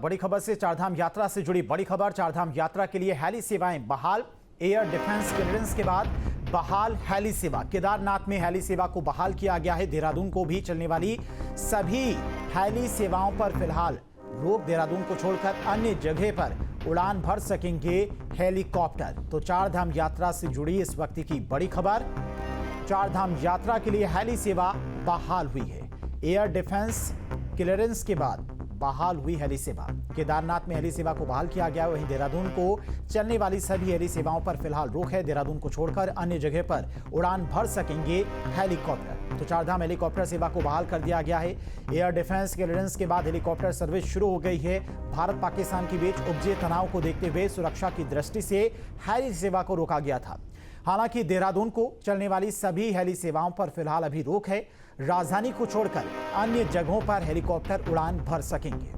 बड़ी खबर से, चारधाम यात्रा से जुड़ी बड़ी खबर। चारधाम यात्रा के लिए हेली सेवाएं बहाल। एयर डिफेंस क्लियरेंस के बाद बहाल हेली सेवा। केदारनाथ में हेली सेवा को बहाल किया गया है। देहरादून को भी चलने वाली सभी हेली सेवाओं पर फिलहाल रोक। देहरादून को छोड़कर अन्य जगह पर उड़ान भर सकेंगे हेलीकॉप्टर। तो चारधाम यात्रा से जुड़ी इस वक्त की बड़ी खबर। चारधाम यात्रा के लिए हेली सेवा बहाल हुई है। एयर डिफेंस क्लियरेंस के बाद बहाल हुई हेली सेवा। केदारनाथ में हेली सेवा को बहाल किया गया। वहीं देहरादून को चलने वाली सभी हेली सेवाओं पर फिलहाल रोक है। देहरादून को छोड़कर अन्य जगह पर उड़ान भर सकेंगे हेलीकॉप्टर। तो चारधाम हेलीकॉप्टर सेवा को बहाल कर दिया गया है। एयर डिफेंस क्लियरेंस के बाद हेलीकॉप्टर सर्विस शुरू हो गई है। भारत पाकिस्तान के बीच उपजे तनाव को देखते हुए सुरक्षा की दृष्टि से हेली सेवा को रोका गया था। हालांकि देहरादून को चलने वाली सभी हेली सेवाओं पर फिलहाल अभी रोक है। राजधानी को छोड़कर अन्य जगहों पर हेलीकॉप्टर उड़ान भर सकेंगे।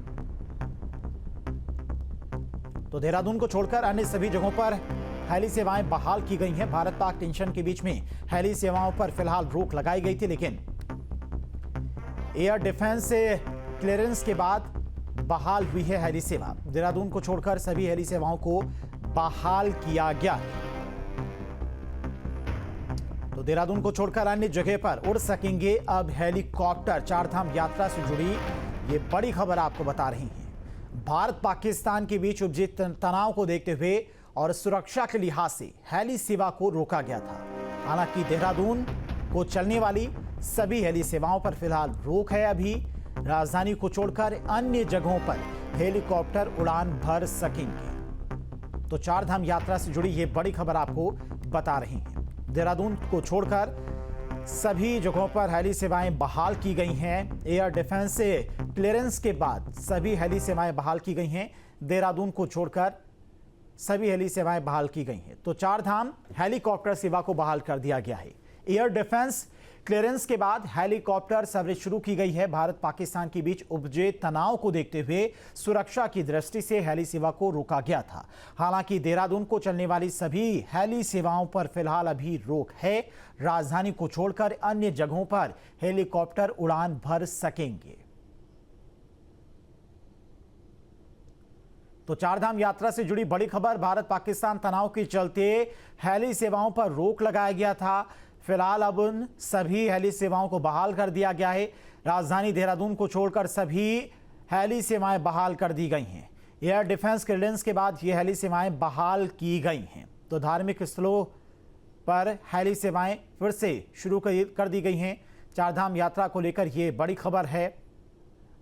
तो देहरादून को छोड़कर अन्य सभी जगहों पर हेली सेवाएं बहाल की गई हैं। भारत पाक टेंशन के बीच में हेली सेवाओं पर फिलहाल रोक लगाई गई थी, लेकिन एयर डिफेंस क्लियरेंस के बाद बहाल हुई है हेली सेवा। देहरादून को छोड़कर सभी हेली सेवाओं को बहाल किया गया। तो देहरादून को छोड़कर अन्य जगह पर उड़ सकेंगे अब हेलीकॉप्टर। चारधाम यात्रा से जुड़ी ये बड़ी खबर आपको बता रही हैं। भारत पाकिस्तान के बीच उपजे तनाव को देखते हुए और सुरक्षा के लिहाज से हेली सेवा को रोका गया था। हालांकि देहरादून को चलने वाली सभी हेली सेवाओं पर फिलहाल रोक है। अभी राजधानी को छोड़कर अन्य जगहों पर हेलीकॉप्टर उड़ान भर सकेंगे। तो चारधाम यात्रा से जुड़ी ये बड़ी खबर आपको बता रही हैं। देहरादून को छोड़कर सभी जगहों पर हेली सेवाएं बहाल की गई हैं। एयर डिफेंस से क्लियरेंस के बाद सभी हेली सेवाएं बहाल की गई हैं। देहरादून को छोड़कर सभी हेली सेवाएं बहाल की गई हैं। तो चारधाम हेलीकॉप्टर सेवा को बहाल कर दिया गया है। एयर डिफेंस क्लियरेंस के बाद हेलीकॉप्टर सर्विस शुरू की गई है। भारत पाकिस्तान के बीच उपजे तनाव को देखते हुए सुरक्षा की दृष्टि से हेली सेवा को रोका गया था। हालांकि देहरादून को चलने वाली सभी हेली सेवाओं पर फिलहाल अभी रोक है। राजधानी को छोड़कर अन्य जगहों पर हेलीकॉप्टर उड़ान भर सकेंगे। तो चारधाम यात्रा से जुड़ी बड़ी खबर। भारत पाकिस्तान तनाव के चलते हेली सेवाओं पर रोक लगाया गया था। फिलहाल अब उन सभी हेली सेवाओं को बहाल कर दिया गया है। राजधानी देहरादून को छोड़कर सभी हेली सेवाएं बहाल कर दी गई हैं। एयर डिफेंस क्लियरेंस के बाद ये हेली सेवाएं बहाल की गई हैं। तो धार्मिक स्थलों पर हेली सेवाएं फिर से शुरू कर दी गई हैं। चारधाम यात्रा को लेकर ये बड़ी खबर है।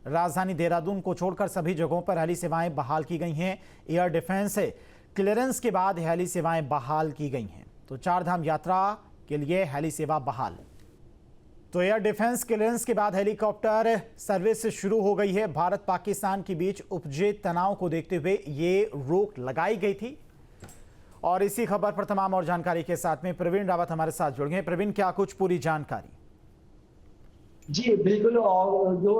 राजधानी देहरादून को छोड़कर सभी जगहों पर हेली सेवाएं बहाल की गई हैं। एयर डिफेंस क्लियरेंस के बाद हेली सेवाएं बहाल की गई हैं। तो चारधाम यात्रा के लिए हेली सेवा बहाल। तो एयर डिफेंस क्लियरेंस के बाद हेलीकॉप्टर सर्विस शुरू हो गई है। भारत पाकिस्तान के बीच उपजे तनाव को देखते हुए ये रोक लगाई गई थी। और इसी खबर पर तमाम और जानकारी के साथ में प्रवीण रावत हमारे साथ जुड़ गए। प्रवीण, क्या कुछ पूरी जानकारी? जी बिल्कुल। और जो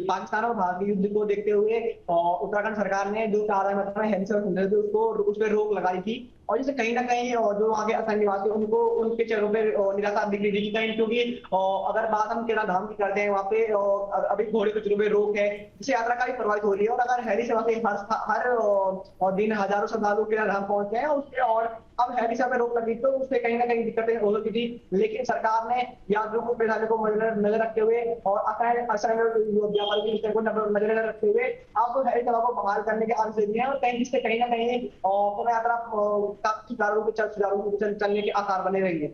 पाकिस्तान और भारतीय युद्ध को देखते हुए उत्तराखंड सरकार ने जो चारधाम हेलीकॉप्टर उसको उस पर रोक लगाई थी। और जैसे कहीं ना कहीं जो वहाँ के असम निवासी उनको उनके चेहरों पे निराशा दिख रही थी कहीं, क्योंकि अगर बात हम केदारधाम की करते हैं वहाँ पे अभी घोड़े के चेहरों पे रोक है, जिससे यात्रा काफी प्रभावित हो रही है। और अगर हेली सेवा से हर दिन हजारों श्रद्धालु केदारधाम पहुंचते हैं उसके, और अब हेली सेवा पे रोक लगी तो उससे कहीं ना कहीं दिक्कतें हो सकती थी। लेकिन सरकार ने यात्रियों को परेशानी को नजर रखते हुए और असम व्यापारी को नजर रखते हुए अब हेली सेवा को बहाल करने के आदेश दिए हैं। और कहीं जिससे कहीं ना कहीं यात्रा काफी सुचारू रूप से चलने के आसार बने रहेंगे।